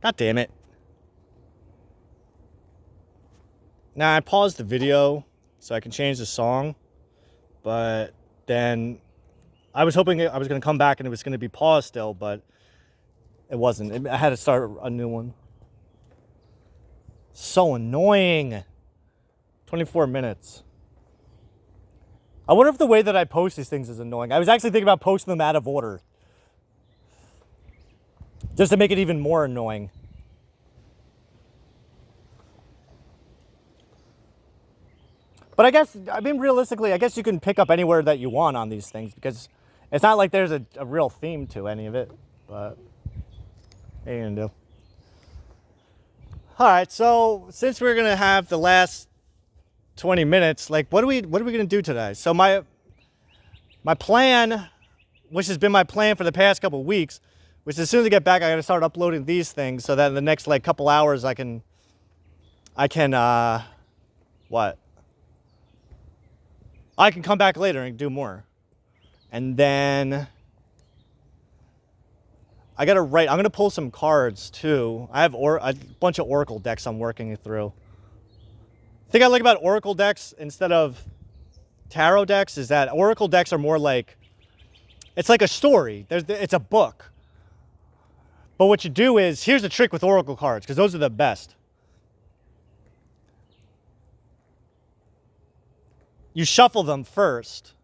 God damn it. Now I paused the video so I can change the song, but then I was hoping I was going to come back and it was going to be paused still, but it wasn't. I had to start a new one. So annoying. 24 minutes. I wonder if the way that I post these things is annoying. I was actually thinking about posting them out of order, just to make it even more annoying. But I mean, realistically, I guess you can pick up anywhere that you want on these things because it's not like there's a real theme to any of it. But what are you gonna do? All right, so since we're gonna have the last 20 minutes, like, what are we gonna do today? So my plan, which has been my plan for the past couple of weeks, which as soon as I get back, I gotta start uploading these things so that in the next like couple hours I can what? I can come back later and do more. And then I gotta write. I'm gonna pull some cards too. I have a bunch of Oracle decks I'm working through. The thing I like about Oracle decks instead of tarot decks is that Oracle decks are more like, it's like a story. It's a book. But what you do is, here's the trick with Oracle cards, because those are the best. You shuffle them first.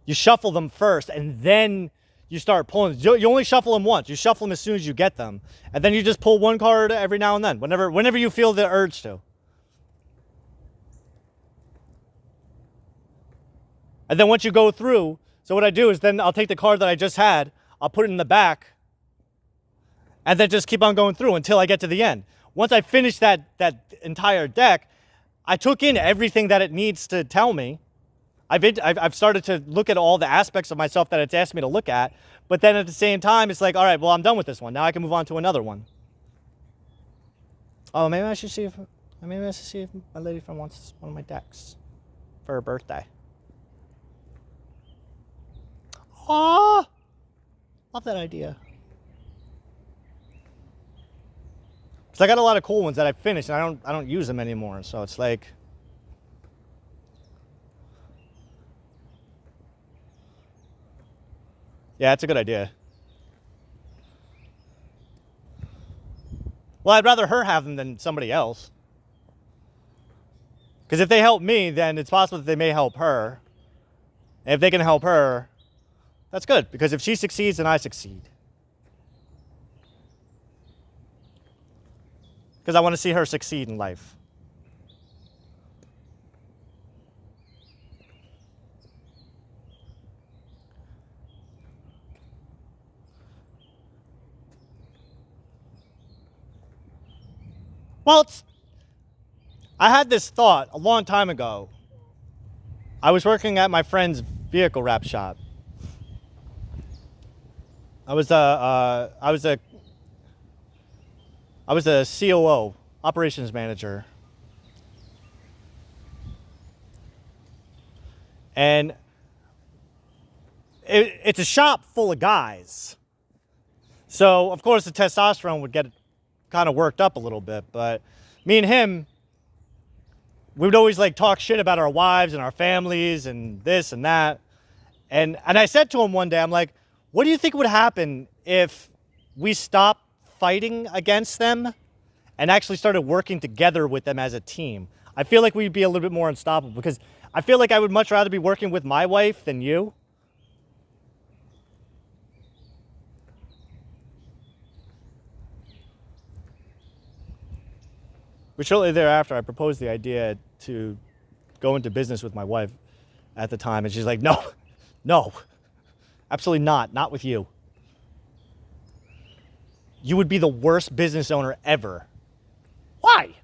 And then you start pulling. You only shuffle them once. You shuffle them as soon as you get them. And then you just pull one card every now and then, whenever you feel the urge to. And then once you go through, so what I do is then I'll take the card that I just had, I'll put it in the back, and then just keep on going through until I get to the end. Once I finish that entire deck, I took in everything that it needs to tell me. I've started to look at all the aspects of myself that it's asked me to look at, but then at the same time, it's like, all right, well, I'm done with this one. Now I can move on to another one. Oh, maybe I should see if my lady friend wants one of my decks for her birthday. Aw, love that idea. Because I got a lot of cool ones that I finished, and I don't use them anymore. So it's like, yeah, it's a good idea. Well, I'd rather her have them than somebody else. Because if they help me, then it's possible that they may help her. And if they can help her, that's good. Because if she succeeds, then I succeed. Because I want to see her succeed in life. Well, I had this thought a long time ago. I was working at my friend's vehicle wrap shop. I was a COO, operations manager. And it's a shop full of guys. So, of course, the testosterone would get kind of worked up a little bit. But me and him, we would always like talk shit about our wives and our families and this and that. And I said to him one day, I'm like, what do you think would happen if we stopped fighting against them and actually started working together with them as a team? I feel like we'd be a little bit more unstoppable, because I feel like I would much rather be working with my wife than you. But shortly thereafter, I proposed the idea to go into business with my wife at the time. And she's like, no, absolutely not with you. You would be the worst business owner ever. Why?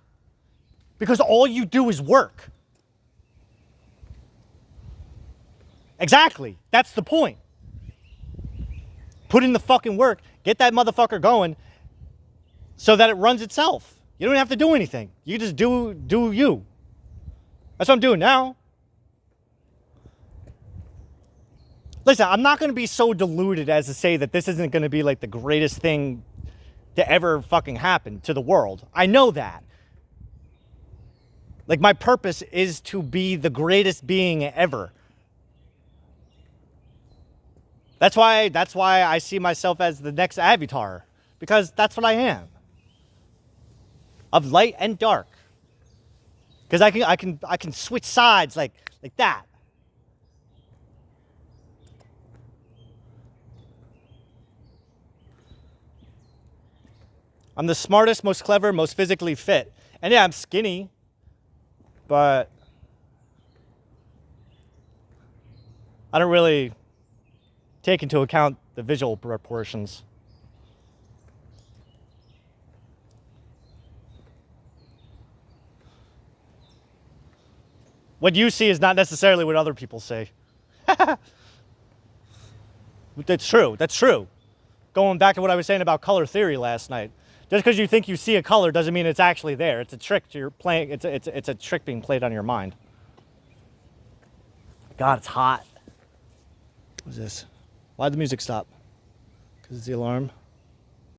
Because all you do is work. Exactly. That's the point. Put in the fucking work. Get that motherfucker going so that it runs itself. You don't have to do anything. You just do you. That's what I'm doing now. Listen, I'm not going to be so deluded as to say that this isn't going to be like the greatest thing to ever fucking happen to the world. I know that. Like, my purpose is to be the greatest being ever. That's why I see myself as the next Avatar, because that's what I am. Of light and dark. Because I can switch sides like that. I'm the smartest, most clever, most physically fit. And yeah, I'm skinny, but I don't really take into account the visual proportions. What you see is not necessarily what other people say. That's true. That's true. Going back to what I was saying about color theory last night. Just because you think you see a color doesn't mean it's actually there. It's a trick you're playing. It's a trick being played on your mind. God, it's hot. What's this? Why'd the music stop? Because it's the alarm.